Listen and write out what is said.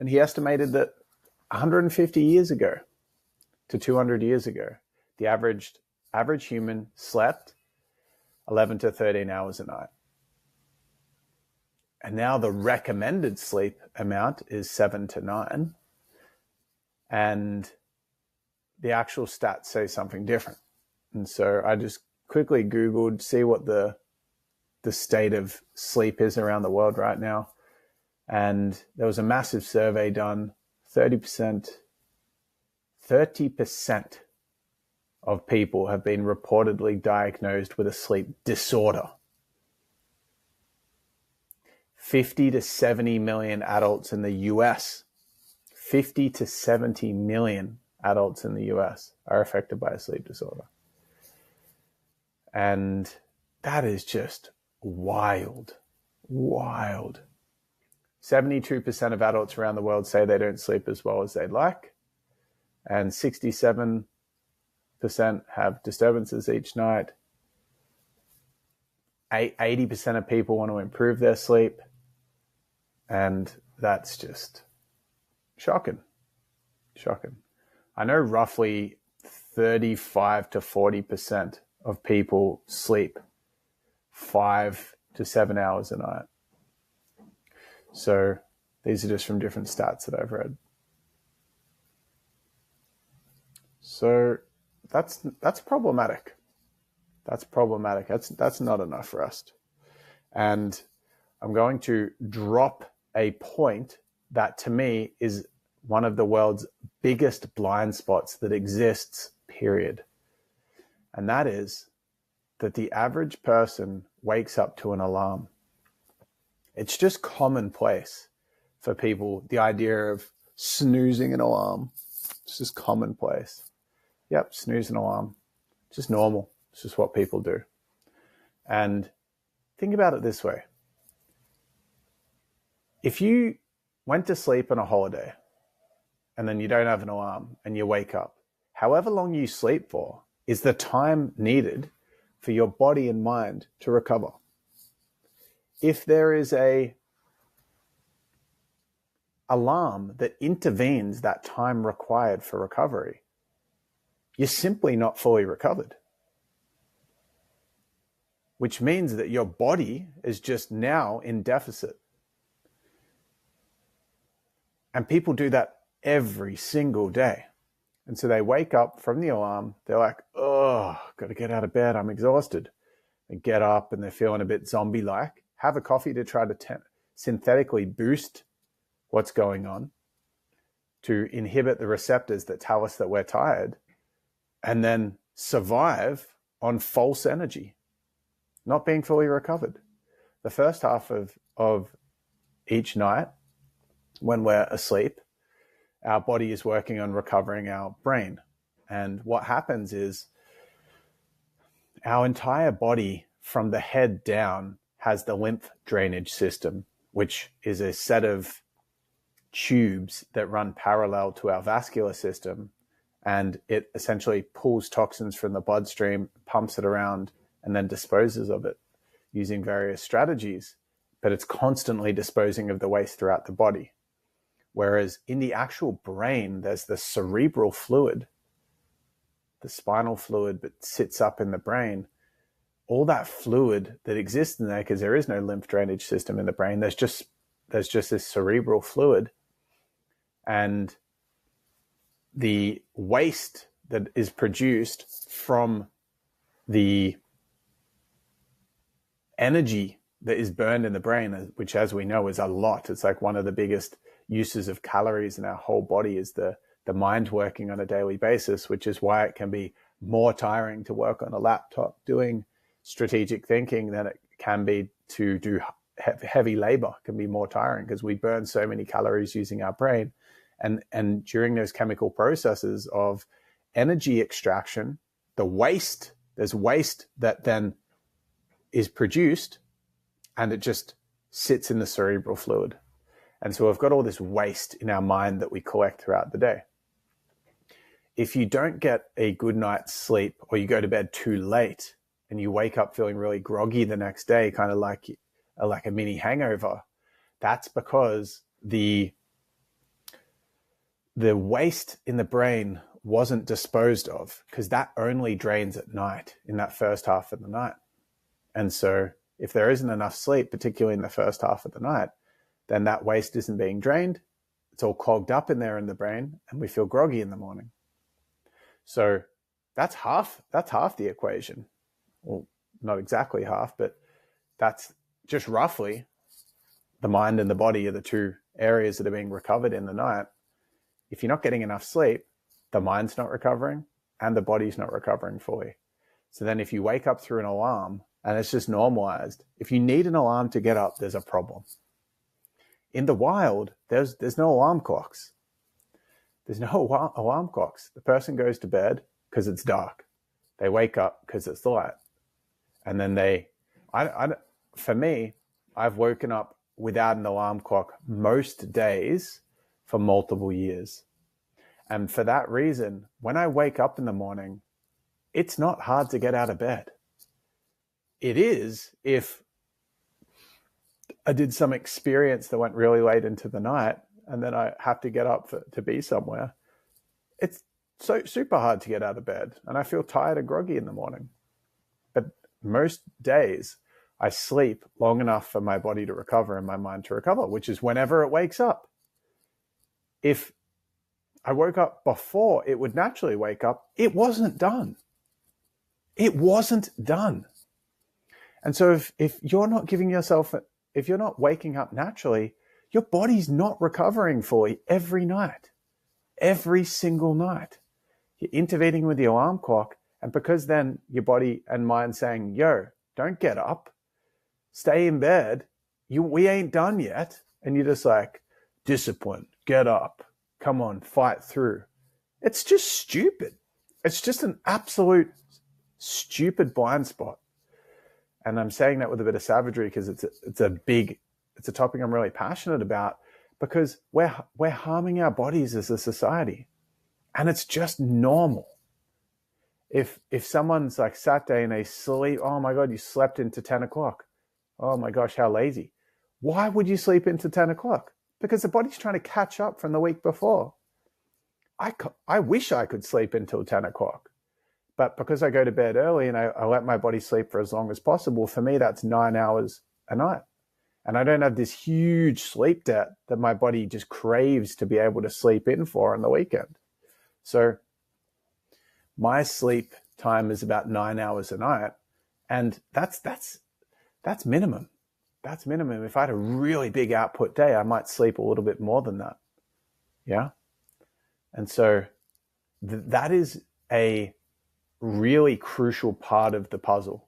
And he estimated that 150 years ago to 200 years ago, the average human slept 11 to 13 hours a night. And now the recommended sleep amount is 7 to 9. And the actual stats say something different. And so I just quickly Googled, see what the state of sleep is around the world right now. And there was a massive survey done. 30% of people have been reportedly diagnosed with a sleep disorder. 50 to 70 million adults in the US, 50 to 70 million adults in the US are affected by a sleep disorder. And that is just wild. 72% of adults around the world say they don't sleep as well as they'd like. And 67% have disturbances each night. 80% of people want to improve their sleep. And that's just shocking. I know roughly 35 to 40% of people sleep 5 to 7 hours a night. So these are just from different stats that I've read. So that's problematic. That's not enough rest. And I'm going to drop a point that to me is one of the world's biggest blind spots that exists, period. And that is that the average person wakes up to an alarm. It's just commonplace for people, the idea of snoozing an alarm. It's just commonplace. Yep, snooze an alarm. It's just normal. It's just what people do. And think about it this way. If you went to sleep on a holiday and then you don't have an alarm and you wake up, however long you sleep for is the time needed for your body and mind to recover. If there is a alarm that intervenes that time required for recovery, you're simply not fully recovered. Which means that your body is just now in deficit. And people do that every single day. And so they wake up from the alarm, they're like, oh, got to get out of bed, I'm exhausted. They get up and they're feeling a bit zombie-like, have a coffee to try to synthetically boost what's going on, to inhibit the receptors that tell us that we're tired, and then survive on false energy, not being fully recovered. The first half of each night, when we're asleep, our body is working on recovering our brain. And what happens is our entire body from the head down has the lymph drainage system, which is a set of tubes that run parallel to our vascular system. And it essentially pulls toxins from the bloodstream, pumps it around, and then disposes of it using various strategies. But it's constantly disposing of the waste throughout the body. Whereas in the actual brain, there's the cerebral fluid, the spinal fluid that sits up in the brain. All that fluid that exists in there, because there is no lymph drainage system in the brain, there's just this cerebral fluid. And the waste that is produced from the energy that is burned in the brain, which as we know is a lot. It's like one of the biggest uses of calories in our whole body is the mind working on a daily basis, which is why it can be more tiring to work on a laptop doing strategic thinking than it can be to do heavy labor. It can be more tiring because we burn so many calories using our brain. And during those chemical processes of energy extraction, there's waste that then is produced and it just sits in the cerebral fluid. And so we've got all this waste in our mind that we collect throughout the day. If you don't get a good night's sleep or you go to bed too late and you wake up feeling really groggy the next day, kind of like a mini hangover, that's because the the waste in the brain wasn't disposed of, because that only drains at night, in that first half of the night. And so if there isn't enough sleep, particularly in the first half of the night, then that waste isn't being drained. It's all clogged up in there in the brain, and we feel groggy in the morning. So that's half the equation. Well, not exactly half, but that's just roughly the mind and the body are the two areas that are being recovered in the night. If you're not getting enough sleep, the mind's not recovering and the body's not recovering fully. So then if you wake up through an alarm and it's just normalized, if you need an alarm to get up, there's a problem. In the wild, there's no alarm clocks. There's no alarm clocks. The person goes to bed because it's dark. They wake up because it's light. And then for me, I've woken up without an alarm clock most days for multiple years. And for that reason, when I wake up in the morning, it's not hard to get out of bed. It is if I did some experience that went really late into the night and then I have to get up to be somewhere. It's so super hard to get out of bed and I feel tired and groggy in the morning. But most days I sleep long enough for my body to recover and my mind to recover, which is whenever it wakes up. If I woke up before it would naturally wake up, it wasn't done. It wasn't done. And so if you're not giving yourself, if you're not waking up naturally, your body's not recovering fully every night, every single night. You're intervening with the alarm clock. And because then your body and mind saying, yo, don't get up, stay in bed. We ain't done yet. And you're just like, discipline, get up, come on, fight through. It's just stupid. It's just an absolute stupid blind spot. And I'm saying that with a bit of savagery because it's a topic I'm really passionate about, because we're harming our bodies as a society, and it's just normal. If someone's like Saturday and they sleep, oh my God, you slept into 10 o'clock. Oh my gosh, how lazy. Why would you sleep into 10 o'clock? Because the body's trying to catch up from the week before. I wish I could sleep until 10 o'clock. But because I go to bed early and I let my body sleep for as long as possible, for me, that's 9 hours a night. And I don't have this huge sleep debt that my body just craves to be able to sleep in for on the weekend. So my sleep time is about 9 hours a night. And that's minimum. That's minimum. If I had a really big output day, I might sleep a little bit more than that. Yeah. And so that is a really crucial part of the puzzle.